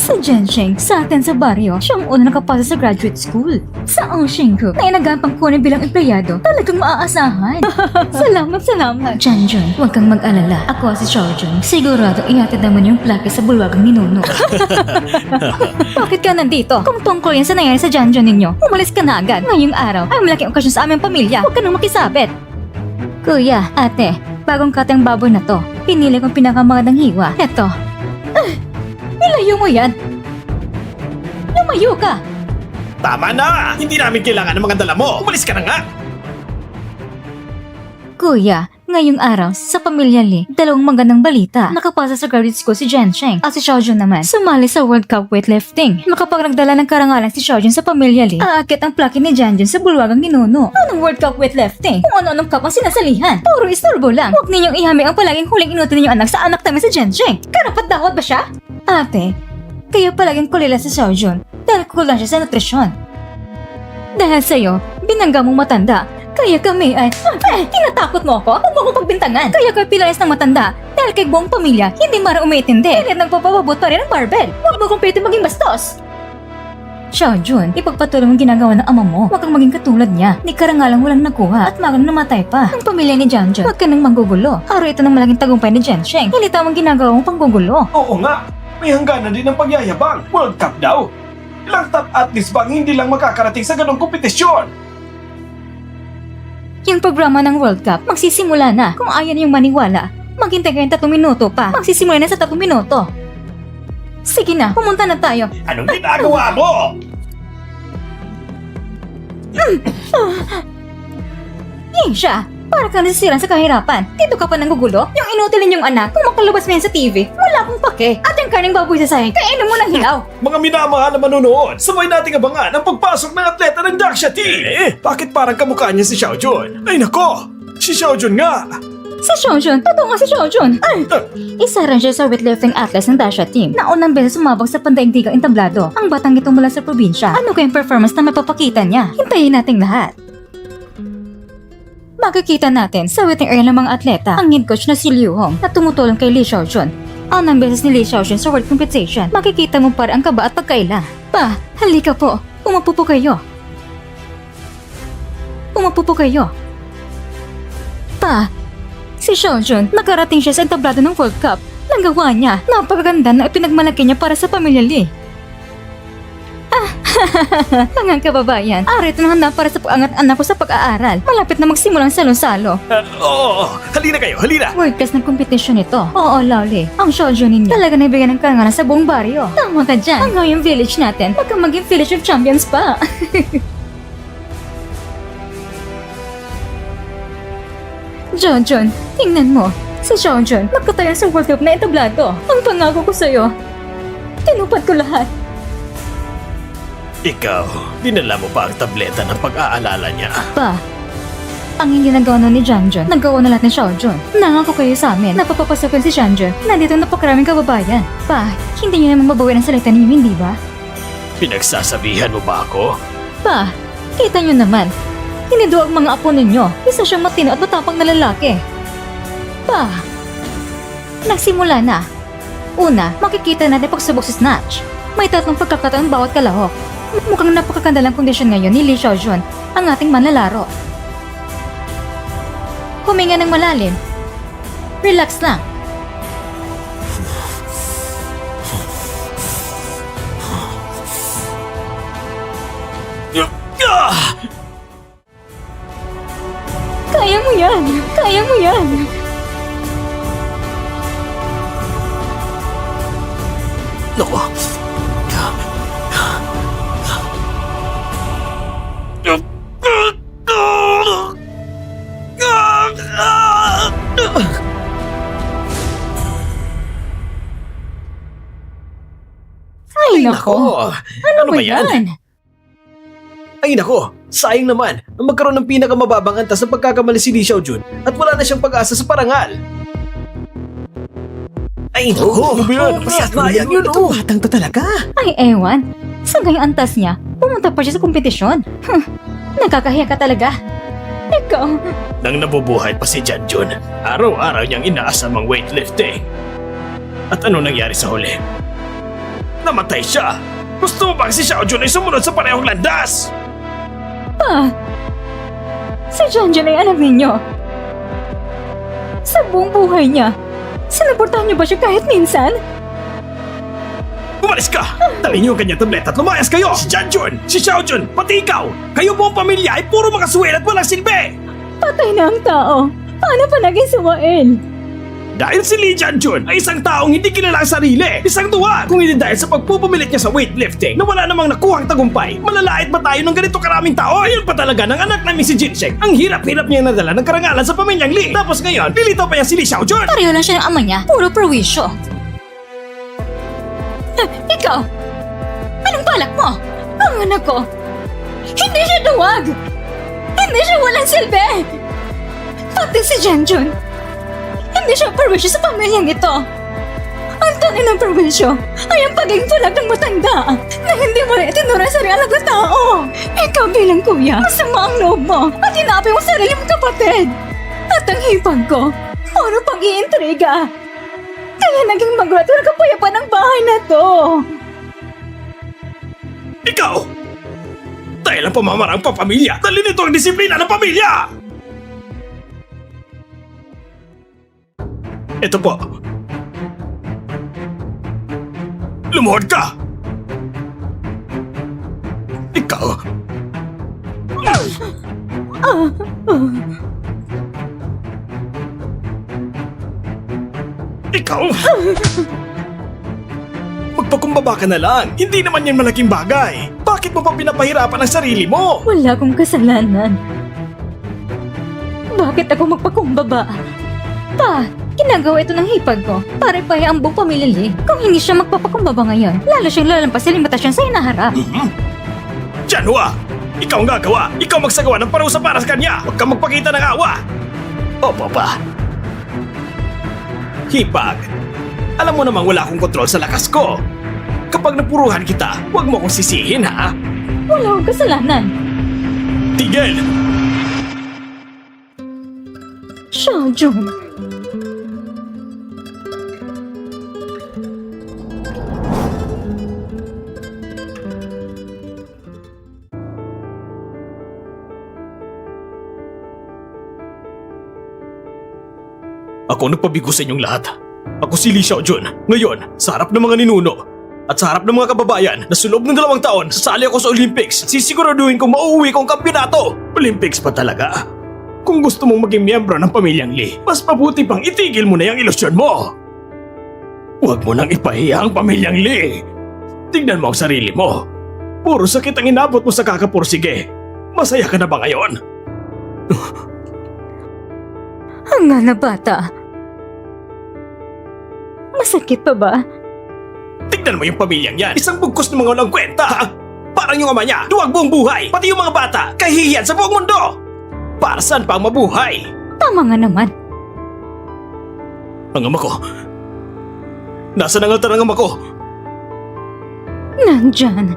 Sa Jiansheng, sa atin sa baryo, siyang una nakapasa sa graduate school. Sa Oshingku, na inagampang kunin bilang empleyado, talagang maaasahan. Salamat. Janjun, huwag kang mag-alala. Ako si Xiaojun. Sigurado ihatid naman yung plake sa bulwagang ninuno. Bakit ka nandito? Kung tungkol yan sa nangyari sa Janjun ninyo, umalis ka na agad. Ngayong araw ay malaking okasyon sa aming pamilya. Huwag ka nang makisabit. Kuya, ate, bagong katang baboy na to. Pinili kong pinakamagandang hiwa. Eto. Ilayo mo yan! Lumayo ka! Tama na! Hindi namin kailangan ng mga dala mo! Umalis ka na nga! Kuya, ngayong araw, sa pamilya Lee, dalawang magandang balita. Nakapasa sa graduate school si Jiansheng at si Xiaojun naman sumali sa World Cup weightlifting. Nakapag nagdala ng karangalan si Xiaojun sa pamilya Lee, aakit ang plaki ni Janjun sa bulwagang ninuno. Anong World Cup weightlifting? Kung ano-anong cup ang sinasalihan. Puro istorbo lang. Huwag ninyong ihami ang palaging huling inuto ninyong anak sa anak namin sa Jiansheng. Karapat dapat ba siya? Ate, kaya palaging kulila si Xiaojun dahil kulang siya sa nutrisyon. Dahil sa'yo, binangga mong matanda. Kaya kami ay... tinatakot mo ako? Huwag mo akong pagbintangan. Kaya kayo pilayas ng matanda. Dahil kay buong pamilya, hindi mara umiintindi. Pilit nagpapababot pa rin ang barbell. Huwag mo kong pwede maging bastos. Xiaojun, ipagpatuloy mong ginagawa ng ama mo. Huwag kang maging katulad niya. Ni karangalang walang nakuha at magang namatay pa. Ang pamilya ni Janjun, huwag ka nang manggugulo. Araw ito ng malaking tagumpay ni Jiansheng. Hindi tamang ginagawa mong panggugulo. Oo nga! May hangganan din ng pagyayabang! World Cup daw! Ilang top athletes bang hindi lang makakarating sa ganong kompetisyon? Yung programa ng World Cup, magsisimula na. Kung ayaw niyong maniwala, maghintay kayo ng 3 minuto pa. Magsisimula na sa 3 minuto. Sige na, pumunta na tayo. Anong ginagawa mo? Yun siya. Para kang nasisiran sa kahirapan. Dito ka pa nanggugulo? Yung inutilin yung anak, kung makalabas mo yan sa TV, wala akong pake. At yung karning baboy sa sahig, kainin mo ng hilaw. Mga minamahal na manonood, sabay nating abangan ang pagpasok ng atleta ng Daxia Team! Bakit parang kamukha niya si Xiaojun? Ay nako! Si Xiaojun nga! Si Xiaojun, totoo nga si Xiaojun. Isa rin siya sa weightlifting athlete ng Daxia Team na unang beses sumabog sa pandaigdigang entablado. Ang batang ito mula sa probinsya. Ano kayang performance na mapapakita niya? Hintayin nating lahat. Makikita natin sa waiting area ng mga atleta ang head coach na si Liu Hong na tumutulong kay Li Xiaojun. Unang beses ni Li Xiaojun sa world competition, makikita mo para ang kaba at pagkaila. Pa, halika po. Umapo po kayo. Umapo po kayo. Pa, si Xiaojun, nakarating siya sa entablado ng World Cup. Nagawa niya. Napakaganda na ipinagmalaki niya para sa pamilya Li. Mga kababayan, arito na handa para sa pag-angat anak ko sa pag-aaral. Malapit na magsimulang salon-salo. Oo! Halina kayo, halina! World class ng kompetisyon ito. Oo, Loli. Ang Xiaojun ninyo talaga nabigyan ng karangalan sa buong baryo. Tama ka dyan. Ang ngayong village natin, baka maging village of champions pa. Jojon, tingnan mo. Si Xiaojun, nagkatayan sa World Cup na entablado. Ang pangako ko sa'yo, tinupad ko lahat. Ikaw, dinala mo pa ang tableta ng pag-aalala niya. Pa, ang hindi nagawa nun ni Janjun, nagawa na lahat ni Xiaojun. Nangako kayo sa amin na papapasokin si Janjun. Nandito ang napakaraming kababayan. Pa, hindi niyo naman mabawi ang salita ninyo, hindi ba? Pinagsasabihan mo ba ako? Pa, kita niyo naman. Hinido ang mga apo ninyo. Isa siyang matino at matapang na lalaki. Pa, nagsimula na. Una, makikita natin pagsubok si Snatch. May 3 pagkakataon bawat kalahok. Mukhang napakakandalang kondisyon ngayon ni Li Xiaojun, ang ating manlalaro. Huminga ng malalim. Relax lang. Kaya mo yan! Kaya mo yan! Naku! Ay, nako! Ano ba yan? Ay nako, sayang naman na magkaroon ng pinakamababang antas sa pagkakamali si Li Xiaojun at wala na siyang pag-asa sa parangal. Ay nako, masasnayan yun oh. Batang to talaga. Ay, ewan. Sa gayong antas niya, pumunta pa siya sa kompetisyon. Nakakahiya ka talaga. Ikaw, Nang nabubuhay pa si Janjun, araw-araw niyang inaasam ang weightlifting. At ano nangyari sa huli? namatay siya. Gusto mo bang si Xiaojun ay sumunod sa parehong landas? Pa! Si Janjan ay alam ninyo. Sa buong buhay niya, sinuportahan niyo ba siya kahit minsan? Umalis ka! Dali niyo ang kanyang tableta at lumayas kayo! Si Janjun, si Xiaojun, pati ikaw! Kayo buong pamilya ay puro mga suwel at walang silbi! Patay na ang tao. Paano pa naging suwail? Dahil si Lee Janjun ay isang taong hindi kilala ang sarili, isang duwag! Kung hindi dahil sa pagpupumilit niya sa weightlifting na wala namang nakuhang tagumpay, malalait ba tayo ng ganito karaming tao? Ayun pa talaga ng anak namin si Jinsheng. Ang hirap-hirap niya nadala ng karangalan sa pamilyang Lee. Tapos ngayon, lilitaw pa niya si Lee Xiaojun! Pareho lang siya ng ama niya. Puro perwisyo. Ikaw! Anong balak mo? Ang anak ko! Hindi siya duwag! Hindi siya walang silbi! Pati si Janjun! Hindi siya perwisyo sa pamilyang ito! Ang tunay ng perwisyo ay ang pagiging tulag ng matanda na hindi mo rin itinura sa real na tao! Ikaw bilang kuya, masama ang loob mo at hinabi mo sarili mong kapatid! At ang hipag ko, puro pag-iintriga! Kaya naging magulat ang kapayapan ng bahay na to! Ikaw! Dahil ang pamamarang papamilya, dali nito ang disiplina ng pamilya! Ito po. Lumuhod ka! Ikaw! Ikaw! Magpakumbaba ka na lang. Hindi naman yan malaking bagay. Bakit mo pa pinapahirapan ang sarili mo? Wala akong kasalanan. Bakit ako magpakumbaba? Pa, ginagawa ito ng hipag ko para ipaya ang buong pamilya Lee. Kung hindi siya magpapakumbaba ngayon, lalo siyang lalampas sa limitasyon sa hinaharap. Janwa! Ikaw ang gagawa! Ikaw magsagawa ng parusa para sa kanya! Huwag kang magpakita ng awa! Opo pa. Hipag, alam mo namang wala akong kontrol sa lakas ko. Kapag napuruhan kita, huwag mo akong sisihin ha? Wala akong kasalanan. Tigil! Xiaojun. Ako nagpabigo sa inyong lahat. Ako si Lee Xiaojun. Ngayon, sa harap ng mga ninuno at sa harap ng mga kababayan na sa loob ng 2 taon, sasali ako sa Olympics at sisiguraduhin kong mauuwi kong kampyonato. Olympics pa talaga. Kung gusto mong maging miyembro ng pamilyang Lee, mas mabuti pang itigil mo na yung ilusyon mo. Huwag mo nang ipahiya ang pamilyang Lee. Tignan mo ang sarili mo. Puro sakit ang inabot mo sa kakapursige. Masaya ka na ba ngayon? Ang nga na bata. Masakit pa ba? Tignan mo yung pamilyang yan. Isang bugkos ng mga walang kwenta. Ha? Parang yung ama niya, duwag buong buhay. Pati yung mga bata, kahihiyan sa buong mundo. Para saan pa ang mabuhay? Tama nga naman. Ang ama ko. Nasaan ang altar ng ama ko? Nandyan.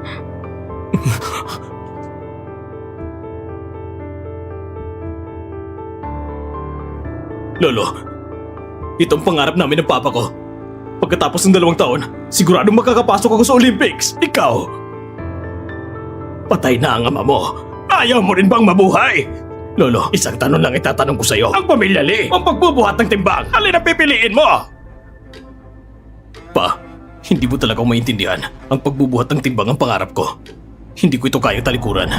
Lolo, itong pangarap namin ng papa ko. Pagkatapos ng 2 taon, siguradong makakapasok ako sa Olympics. Ikaw, patay na ang ama mo. Ayaw mo rin bang mabuhay? Lolo, isang tanong lang itatanong ko sa'yo. Ang pamilya Lee, ang pagbubuhat ng timbang, alin ang pipiliin mo? Pa, hindi mo talaga maintindihan. Ang pagbubuhat ng timbang ang pangarap ko. Hindi ko ito kayang talikuran.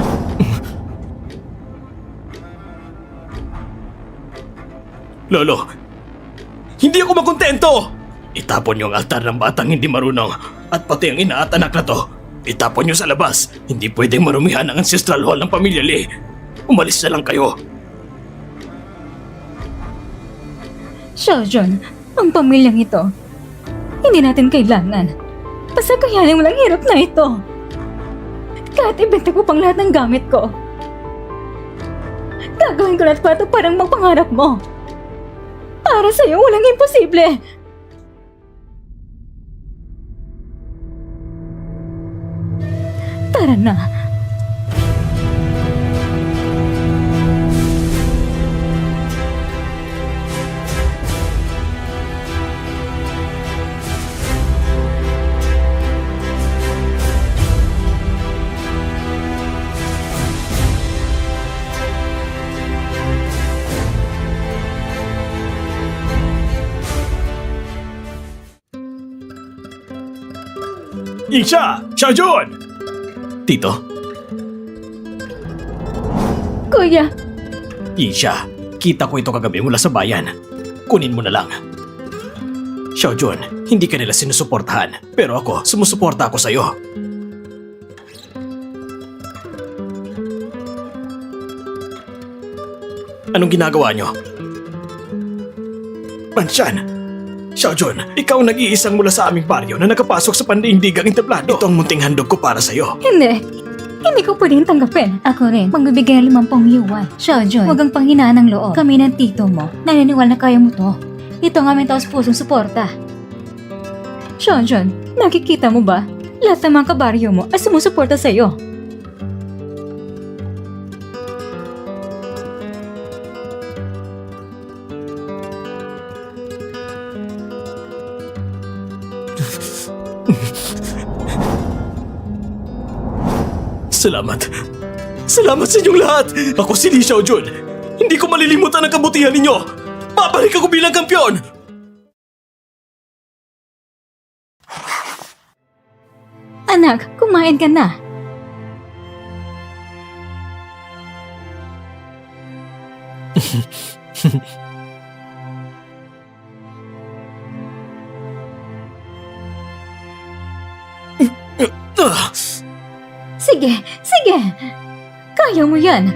Lolo, hindi ako makontento! Itapon niyo ang altar ng batang hindi marunong at pati ang ina at anak na to. Itapon niyo sa labas. Hindi pwedeng marumihan ang ancestral hall ng pamilya Lee. Umalis na lang kayo. Xiaojun, ang pamilyang ito, hindi natin kailangan. Pasakayanin mo lang hirap na ito. Kahit ibenta ko pang lahat ng gamit ko. Gagawin ko lahat para ito parang magpangarap mo. Para sa'yo, walang imposible. Tara na. Yingxia! Xiaojun! Tito, Kuya, Yingxia, kita ko ito kagabi mula sa bayan. Kunin mo na lang. Xiaojun, hindi ka nila sinusuportahan, pero ako, sumusuporta ako sa'yo. Anong ginagawa nyo? Pansyan! Xiaojun, ikaw ang nag-iisang mula sa aming baryo na nakapasok sa pandaigdigang entablado. Ito ang munting handog ko para sa'yo. hindi ko pwedeng tanggapin. Ako rin, magbibigay ng 50 yuan. Xiaojun, huwag kang panghinaan ng loob. Kami ng tito mo, naniniwala na kaya mo to. Ito ang aming taos-pusong suporta. Xiaojun, nakikita mo ba? Lahat ng mga kabaryo mo ay sumusuporta sa'yo. Salamat. Salamat sa inyong lahat! Ako si Li Xiaojun. Hindi ko malilimutan ang kabutihan ninyo. Babalik ako bilang kampiyon! Anak, kumain ka na. Ah! Sige, sige. Kaya mo yan.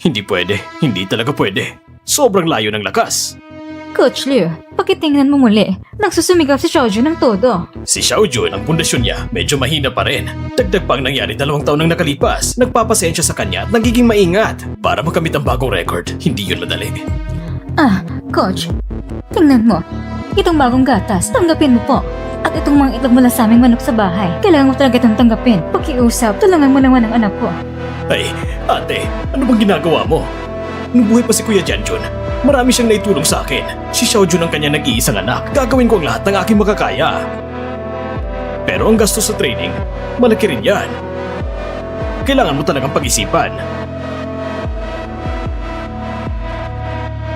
Hindi pwede. Hindi talaga pwede. Sobrang layo ng lakas. Coach Liu, pakitingnan mo muli. Nagsusumigaw si Xiaojun ng todo. Si Xiaojun, ang pundasyon niya, medyo mahina pa rin. Dagdag pang nangyari 2 taon nang nakalipas. Nagpapasensya sa kanya at nagiging maingat. Para makamit ang bagong record, hindi yun madali. Coach, tingnan mo. Itong bagong gatas, tanggapin mo po. At itong mga itlog mula sa aming manok sa bahay, kailangan mo talaga itong tanggapin. Pakiusap, tulungan mo naman ang anak ko. Ay, ate, ano bang ginagawa mo? Nung buhay pa si Kuya Jianjun, marami siyang naitulong sa akin. Si Xiaojun ang kanya nag-iisang anak. Gagawin ko ang lahat ng aking makakaya. Pero ang gastos sa training, malaki rin yan. Kailangan mo talagang pag-isipan.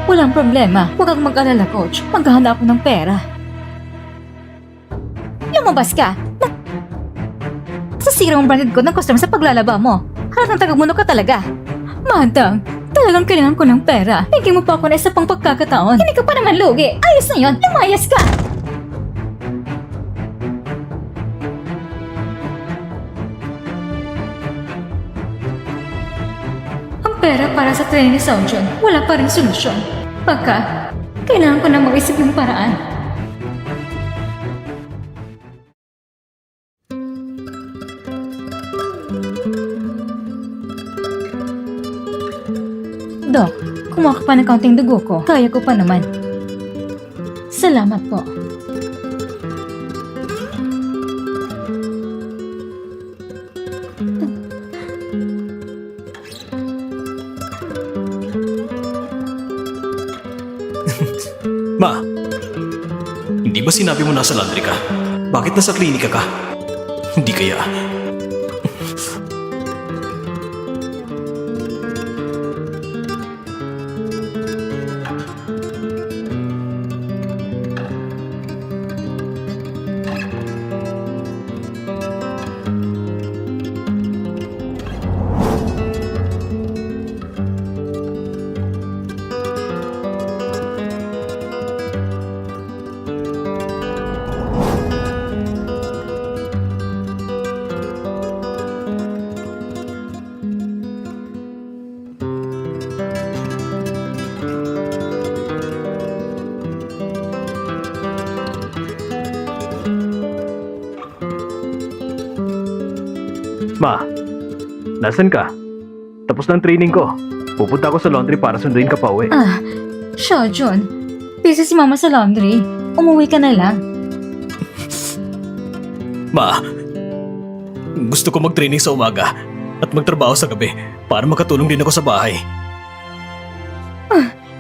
Walang problema. Huwag kang mag-alala, Coach. Maghahanap ako ng pera. Lumabas ka! Sasira ang branded ko ng customer sa paglalaba mo. Halatang tagamuno ka talaga. Madam, talagang kailangan ko ng pera. Bigyan mo pa ako na isa pang pagkakataon. Hindi ka pa naman lugi. Ayos na yon, lumayas ka! Ang pera para sa training ni Xiaojun, wala pa rin solusyon. Pagka, kailangan ko na mag-isip ng paraan. Dok, kumuha ka pa ng kaunting dugo ko. Kaya ko pa naman. Salamat po. Ma, hindi ba sinabi mo nasa laundry ka? Bakit nasa klinika ka? Hindi kaya. Ma, nasan ka? Tapos na ang training ko. Pupunta ako sa laundry para sunduin ka pa uwi. Xiaojun, busy si Mama sa laundry. Umuwi ka na lang. Ma, gusto ko mag-training sa umaga at magtrabaho sa gabi para makatulong din ako sa bahay.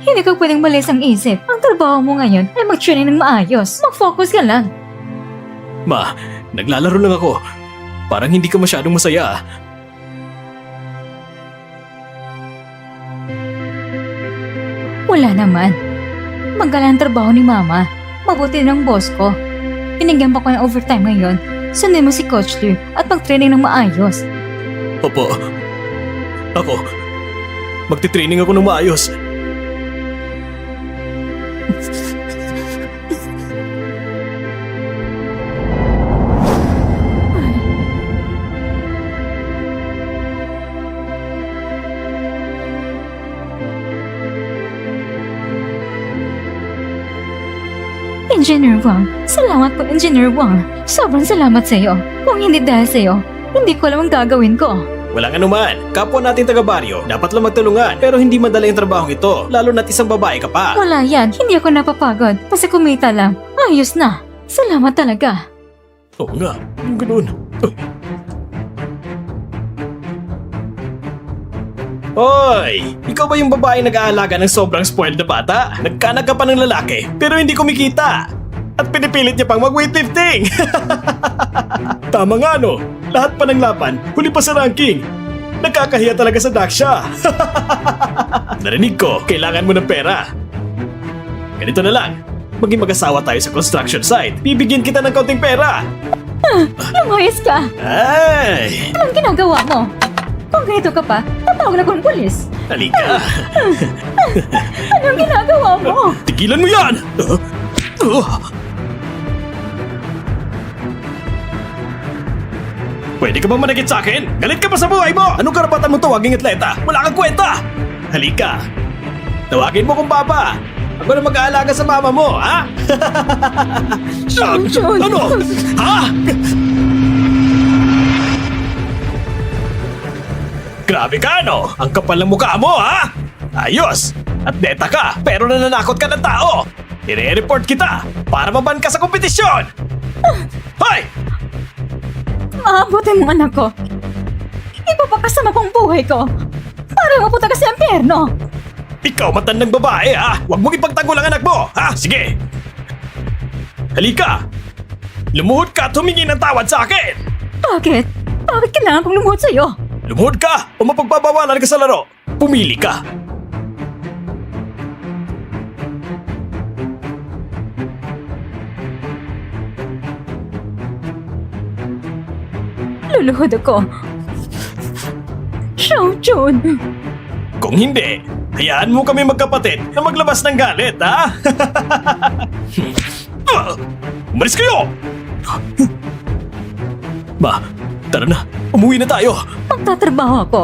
Hindi ka pwedeng malis ang isip. Ang trabaho mo ngayon ay mag-training ng maayos. Mag-focus ka lang. Ma, naglalaro lang ako. Parang hindi ka masyadong masaya. Wala naman. Magalang ang trabaho ni Mama. Mabuti ng boss ko. Binigyan pa ko ng overtime ngayon. Sundin mo si Coach Liu at mag-training ng maayos. Opo. Ako, magti-training ako ng maayos. Engineer Wang, salamat po Engineer Wang. Sobrang salamat sa iyo. Kung hindi dahil sa iyo, hindi ko alam ang gagawin ko. Walang anuman. Kapwa natin taga-baryo, dapat lang magtulungan. Pero hindi madali ang trabahong ito, lalo na't isang babae ka pa. Wala yan, hindi ako napapagod. Basta kumita lang, ayos na. Salamat talaga. Oo nga, yung ganun. Hoy! Ikaw ba yung babae nag-aalaga ng sobrang spoiled na bata? Nagkanag ka pa ng lalaki, pero hindi kumikita. At pinipilit niya pang mag-weightlifting. Tama nga no, lahat pa ng laban, huli pa sa ranking. Nakakahiya talaga sa Daksha. Narinig ko, kailangan mo ng pera. Ganito na lang, maging mag-asawa tayo sa construction site. Bibigyan kita ng kaunting pera. Lumayas ka. Ay! Anong ginagawa mo? Kung ganito ka pa, tatawag na kong pulis. Halika! Anong ginagawa mo? Tigilan mo yan! Pwede ka ba managit sa akin? Galit ka pa sa buhay mo! Anong karapatan mo tawaging atleta? Wala kang kwenta! Halika! Tawagin mo kong papa! Ako na mag-aalaga sa mama mo, ha? Sean! Ano? Ha? Grabe ka, no? Ang kapal ng mukha mo, ha? Ayos! Atleta ka, pero nananakot ka ng tao! I-report kita para maban ka sa kompetisyon! Hoy! Maabutin mo anak ko. Ipapakasama kong buhay ko. Para mapunta ka sa impyerno. Ikaw matandang babae, ha? Huwag mong ipagtanggol ang anak mo, ha? Sige! Halika! Lumuhod ka at humingi ng tawad sa akin! Bakit? Bakit kailangan kong lumuhod sa'yo? Lumuhod ka o mapagbabawalan ka sa laro. Pumili ka. Luluhod ako. Xiaojun! Kung hindi, hayaan mo kami magkapatid na maglabas ng galit, ha? Umalis kayo! Ma, tara na. Umuwi na tayo. Magtatrabaho ako.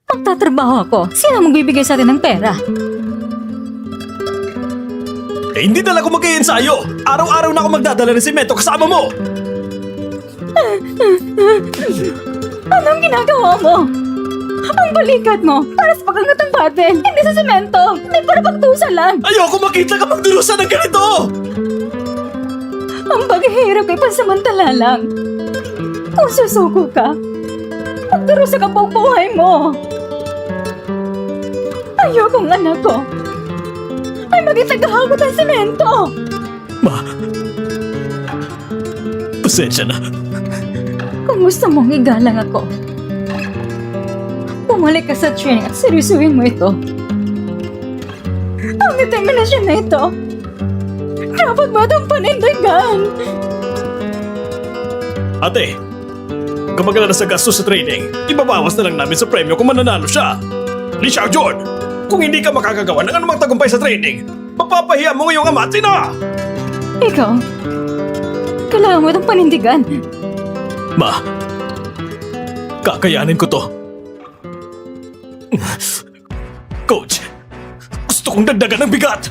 Magtatrabaho ako. Sino ang magbibigay sa atin ng pera? Eh, hindi dala ko mag-i-ensayo. Araw-araw na ako magdadala ng semento kasama mo. Anong ginagawa mo? Ang balikat mo para sa pagkangatang batin, hindi sa semento, hindi para pagtusa lang. Ayoko makita ka magdurusa ng ganito. Ang paghihirap ay pansamantala lang. Kung susuko ka, magdurusa ka pa ang buhay mo. Ayokong anak ko ay maging tagahagot ng semento. Ma, pasensya na. Kung gusto mong igalang ako, bumalik ka sa training at seryosuhin mo ito. Ang determinasyon na ito, dapat mo itong panindigan. Ate, huwag ka mag-alala sa gastos sa training. Ibabawas na lang namin sa premyo kung mananalo siya. Li Xiaojun, kung hindi ka makakagawa ng anumang tagumpay sa training, mapapahiya mo ngayong ama at ina! Ikaw, kailangan mo itong panindigan. Ma, kakayanin ko to. Coach, gusto kong dagdagan ng bigat.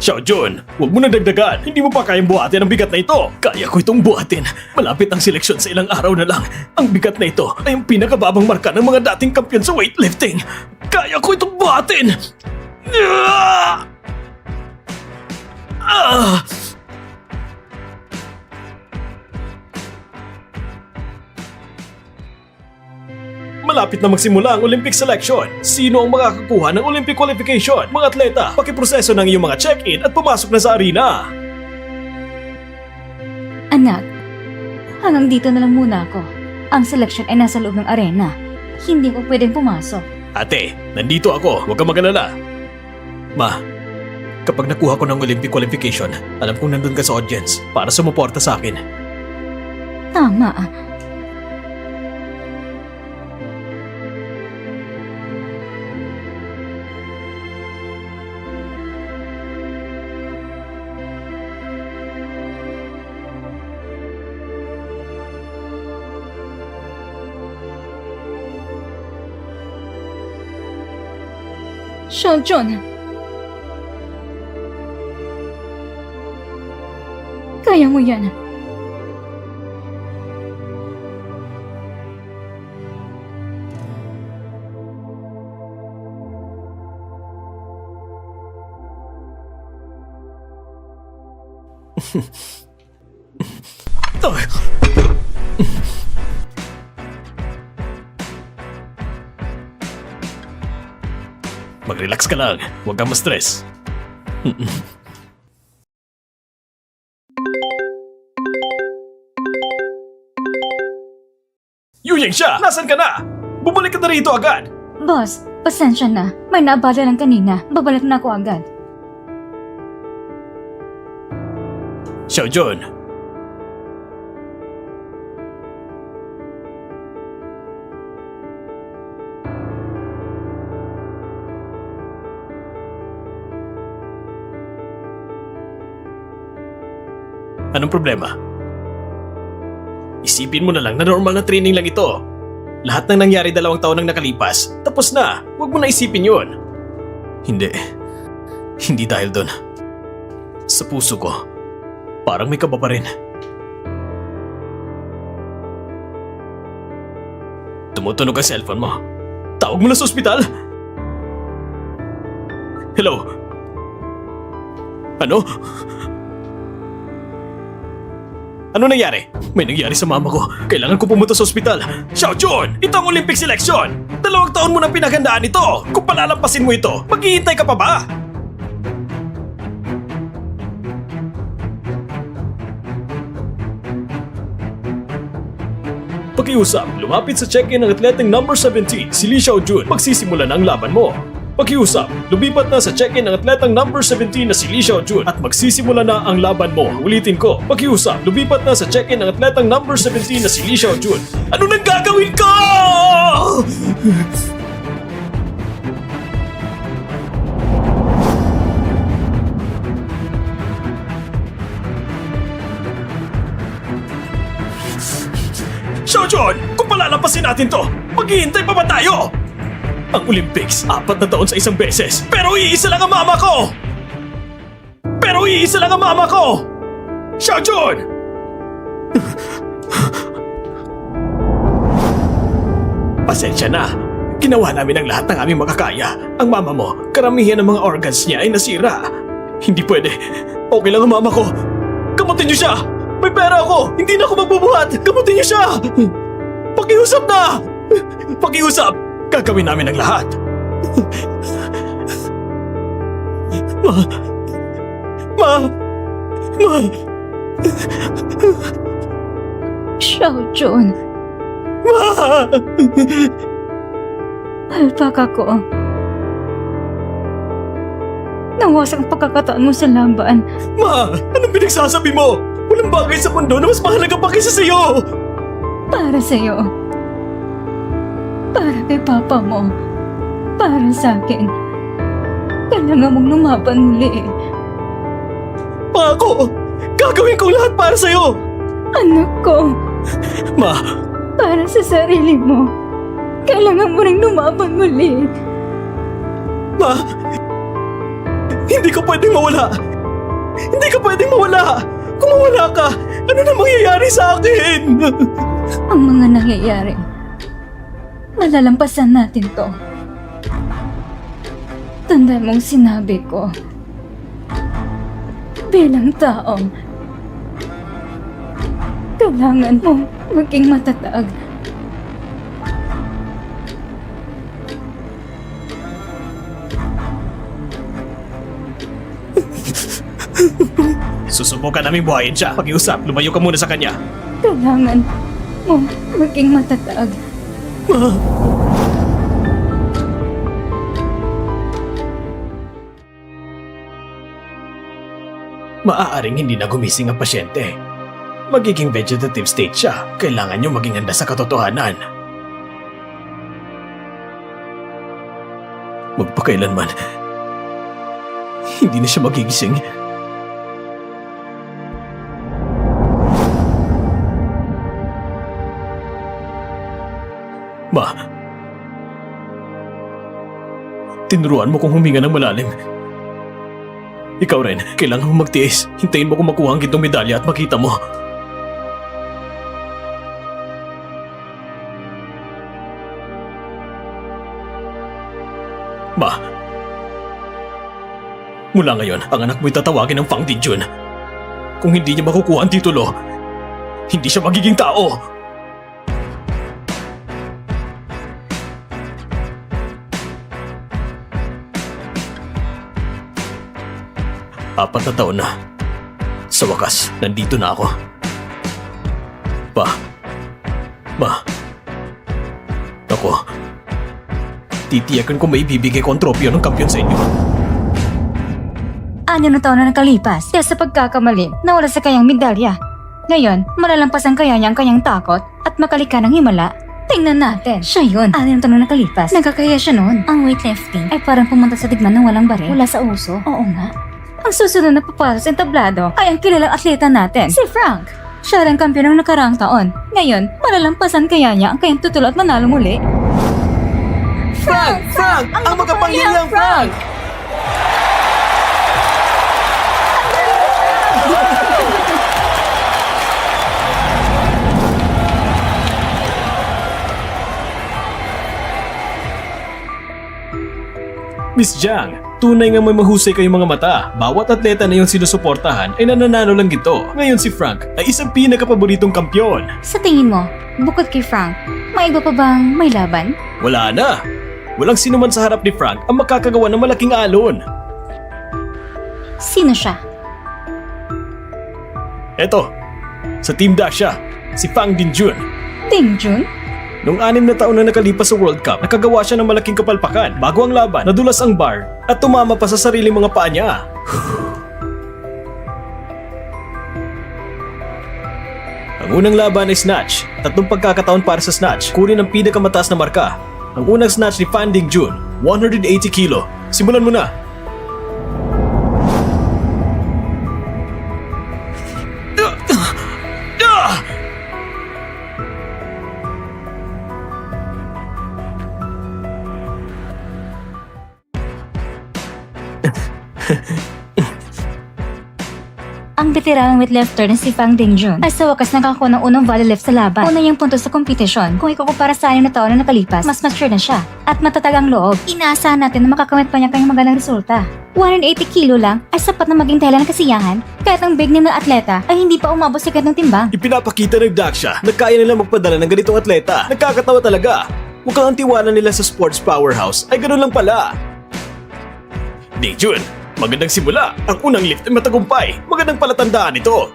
Xiaojun, huwag mo na dagdagan. Hindi mo pa kayang buhatin ang bigat na ito. Kaya ko itong buhatin. Malapit ang seleksyon sa ilang araw na lang. Ang bigat na ito ay ang pinakababang marka ng mga dating kampiyon sa weightlifting. Kaya ko itong buhatin. Malapit na magsimula ang Olympic selection. Sino ang makakakuha ng Olympic qualification? Mga atleta, pakiproseso ng iyong mga check-in at pumasok na sa arena. Anak, hanggang dito na lang muna ako. Ang selection ay nasa loob ng arena. Hindi ko pwedeng pumasok. Ate, nandito ako. Huwag kang mag-alala. Ma, kapag nakuha ko ng Olympic qualification, alam kong nandun ka sa audience para sumuporta sa akin. Tama. Xiaojun! Kaya mo yan. Mag-relax ka lang. Huwag kang ma-stress. Yuyeng siya! Nasaan ka na? Bumalik ka na rito agad! Boss, pasensya na. May naabala lang kanina. Babalik na ako agad. Xiaojun! Anong problema? Isipin mo na lang na normal na training lang ito. Lahat ng nangyari 2 taon nang nakalipas, tapos na. Huwag mo na isipin yun. Hindi. Hindi dahil doon. Sa puso ko, parang may kaba pa rin. Tumutunog ang cellphone mo. Tawag mo na sa ospital? Hello? Ano? Ano nangyari? May nangyari sa mama ko. Kailangan ko pumunta sa ospital. Xiaojun! Ito ang Olympic selection! 2 taon mo na pinaghandaan ito! Kung palalampasin mo ito, maghihintay ka pa ba? Pakiusap, lumapit sa check-in ng atleteng number 17, si Li Xiaojun. Magsisimula na ang laban mo. Pakiusap, lumipat na sa check-in ng atletang number 17 na si Li Xiaojun at magsisimula na ang laban mo. Ulitin ko, pakiusap, lumipat na sa check-in ng atletang number 17 na si Li Xiaojun. Ano nang gagawin ko? Xiaojun, kung palalampasin natin to, maghihintay pa ba tayo? Ang Olympics, 4 na taon sa isang beses. Pero iisa lang ang mama ko! Pero iisa lang ang mama ko! Xiaojun! Pasensya na. Ginawa namin ang lahat ng aming makakaya. Ang mama mo, karamihan ng mga organs niya ay nasira. Hindi pwede. Okay lang ang mama ko. Gamutin niyo siya! May pera ako! Hindi na ako magbubuhat! Gamutin niyo siya! Pakiusap na! Pakiusap! Gagawin namin ang lahat. Ma! Ma! Ma! Xiaojun, Ma! alpaka ko. Nawasak ang pagkakataon mo sa laban. Ma! Anong pinagsasabi mo? Walang bagay sa mundo na mas mahalaga pa kaysa sa'yo! Para sa'yo. Para kay papa mo. Para sa akin. Kailangan mong lumaban muli. Pangako! Gagawin ko lahat para sa'yo! Anak ko, Ma! para sa sarili mo. Kailangan mo rin lumaban muli. Ma! Hindi ka pwedeng mawala! Hindi ka pwedeng mawala! Kung mawala ka, ano na mangyayari sa akin? Ang mga nangyayari, malalampasan natin to. Tanda mong sinabi ko, bilang tao, kailangan mo maging matatag. Susubukan namin buhayin siya. Pakiusap, lumayo ka muna sa kanya. Kailangan mo maging matatag. Maaaring hindi na gumising ang pasyente. Magiging vegetative state siya. Kailangan niyo maging handa sa katotohanan. Magpakailanman, hindi na siya magigising. Ma, tinuruan mo kong huminga ng malalim. Ikaw rin, kailangan mo magtiis. Hintayin mo kung makuha ang gintong medalya at makita mo. Ma, mula ngayon, ang anak mo'y tatawagin ng Fang Dinjun. Kung hindi niya makukuha ang titulo, hindi siya magiging tao. 4 na taon na. Sa wakas, nandito na ako. Ma. Ako, titiyakan ko may ibibigay ko ang tropyo ng kampiyon sa inyo. 6 na taon na nakalipas dahil sa pagkakamali nawala sa kanyang medalya. Ngayon, malalampasan kaya niya ang kanyang takot at makalika ng himala. Tingnan natin. Siya yun. 6 na taon na nakalipas. Nagkakaya siya noon. Ang weightlifting ay parang pumunta sa digman ng walang baril. Wala sa uso. Oo nga. Ang susunod na papasok sa entablado ay ang kilalang atleta natin, si Frank. Siya rin kampiyon ng nakaraang taon. Ngayon, malalampasan kaya niya ang kanyang tutulo at manalo muli. Frank! Frank! Ang makapangyarihang Frank! Miss Jiang, tunay nga may mahusay kayong mga mata. Bawat atleta na yung sinusuportahan ay nananalo lang gito. Ngayon si Frank ay isang pinakapaboritong kampiyon. Sa tingin mo, bukod kay Frank, may iba pa bang may laban? Wala na. Walang sino man sa harap ni Frank ang makakagawa ng malaking alon. Sino siya? Eto, sa Team Dasha, si Fang Dinjun. Dingjun? Noong 6 na taon na nakalipas sa World Cup, nakagawa siya ng malaking kapalpakan. Bago ang laban, nadulas ang bar at tumama pa sa sariling mga paa niya. Ang unang laban ay snatch. 3 pagkakataon para sa snatch. Kunin ang pinakamataas na marka. Ang unang snatch ni Fan Dingjun, 180 kilo. Simulan mo na. Ang veteranong weightlifter na si Fang Dingjun ay sa wakas nakakuha ng unang volley lift sa laban. Una niyang punto sa kompetisyon. Kung ikukumpara sa 6 na taon na nakalipas, mas mature na siya. At matatag ang loob. Inaasahan natin na makakamit pa niya kanyang magandang resulta. 180 kilo lang ay sapat na maging dahilan ng kasiyahan kahit ang big name na atleta ay hindi pa umabot sa ng timbang. Ipinapakita ng Daksha na kaya nila magpadala ng ganitong atleta. Nagkakatawa talaga. Mukhang ang tiwala nila sa sports powerhouse ay ganoon lang pala. Dingjun, magandang simula. Ang unang lift ay matagumpay. Magandang palatandaan ito.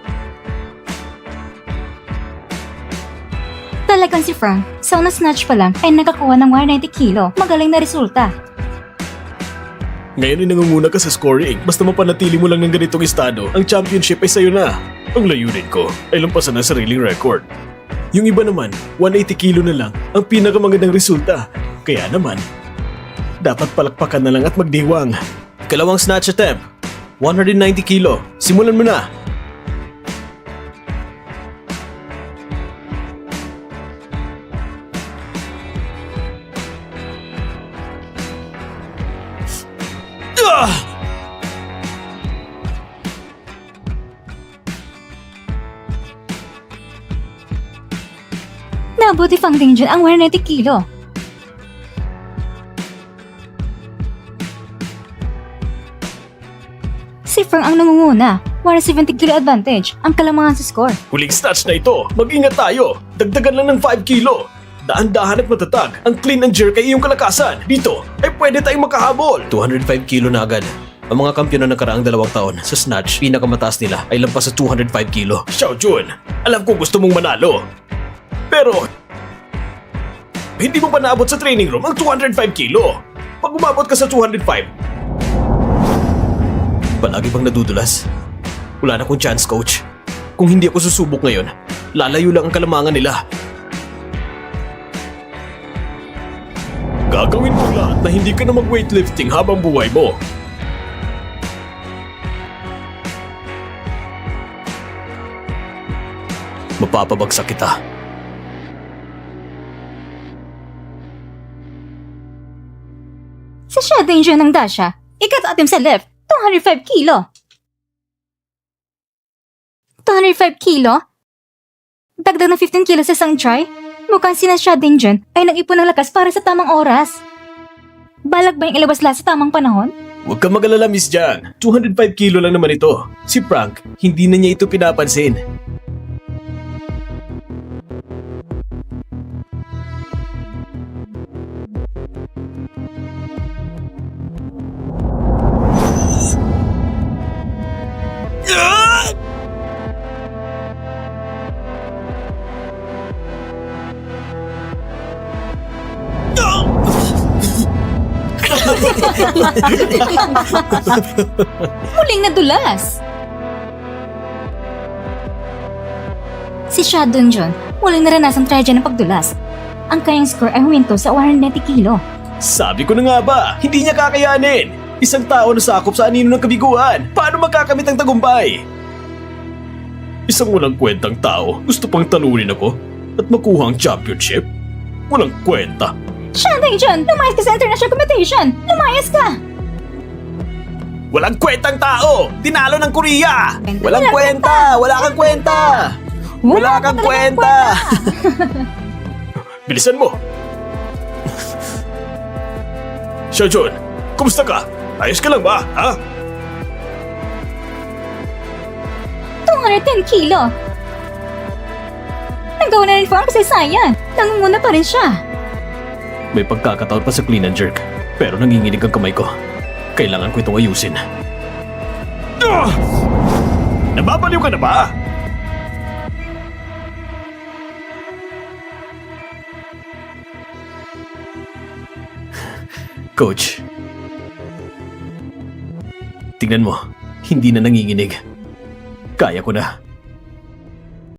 Talagang si Frank, sa unang snatch pa lang ay nakakuha ng 190 kilo. Magaling na resulta. Ngayon ay nangunguna ka sa scoring. Basta mapanatili mo lang ng ganitong estado, ang championship ay sa'yo na. Ang layunin ko ay lampasan ang sariling record. Yung iba naman, 180 kilo na lang ang pinakamagandang resulta. Kaya naman, dapat palakpakan na lang at magdiwang. Kalawang snatch attempt, 190 kilo. Simulan mo na. Nabuti Fang Dingjun ang 190 kilo. Si Frank ang nangunguna. 170 kilo advantage ang kalamangan sa score. Huling snatch na ito. Mag-ingat tayo. Dagdagan lang ng 5 kilo. Daan-dahan at matatag. Ang clean and jerk ay iyong kalakasan. Dito ay pwede tayong makahabol. 205 kilo na agad. Ang mga kampiyon na nakaraang 2 taon sa snatch, pinakamataas nila ay lampas sa 205 kilo. Xiao Jun, alam ko gusto mong manalo. Pero, hindi mo pa naabot sa training room ang 205 kilo. Pag umabot ka sa 205, palagi bang nadudulas? Wala na akong chance, coach. Kung hindi ako susubok ngayon, lalayo lang ang kalamangan nila. Gagawin mo lahat na hindi ka na mag-weightlifting habang buhay mo. Mapapabagsak kita. Sa Xiao Dingjun ng Dasha, ikatatim sa left, 205 kilo. 205 kilo? Dagdag ng 15 kilo sa isang try? Mukhang sina Xiao Dingjun ay nag-ipon ng lakas para sa tamang oras. Balak ba yung ilabas lahat sa tamang panahon? Huwag kang mag-alala, Miss Jiang. 205 kilo lang naman ito. Si Frank, hindi na niya ito pinapansin. Muling nadulas! Si Xiao Dingjun, muling naranasang tragedy ng pagdulas. Ang kanyang score ay huminto sa 190 kilo. Sabi ko na nga ba, hindi niya kakayanin. Isang tao na sakop sa anino ng kabiguan. Paano magkakamit ang tagumpay? Isang walang kwentang tao, gusto pang talunin ako at makuha ang championship? Walang kwenta. Xiao Dingjun, lumayas ka sa international competition! Lumayas ka! Walang kwentang tao! Tinalo ng Korea! Kwenta, Walang walang kwenta! Wala kang kwenta! Wala kang kwenta! Bilisan mo! Xiao Jun, kumusta ka? Ayos ka lang ba, ha? 210 kilo! Nagawa na rin po ang kasaysayan. Nangunguna pa rin siya. May pagkakataon pa sa clean and jerk, pero nanginginig ang kamay ko. Kailangan ko itong ayusin. Nababaliw ka na ba? Coach, tingnan mo, hindi na nanginginig. Kaya ko na.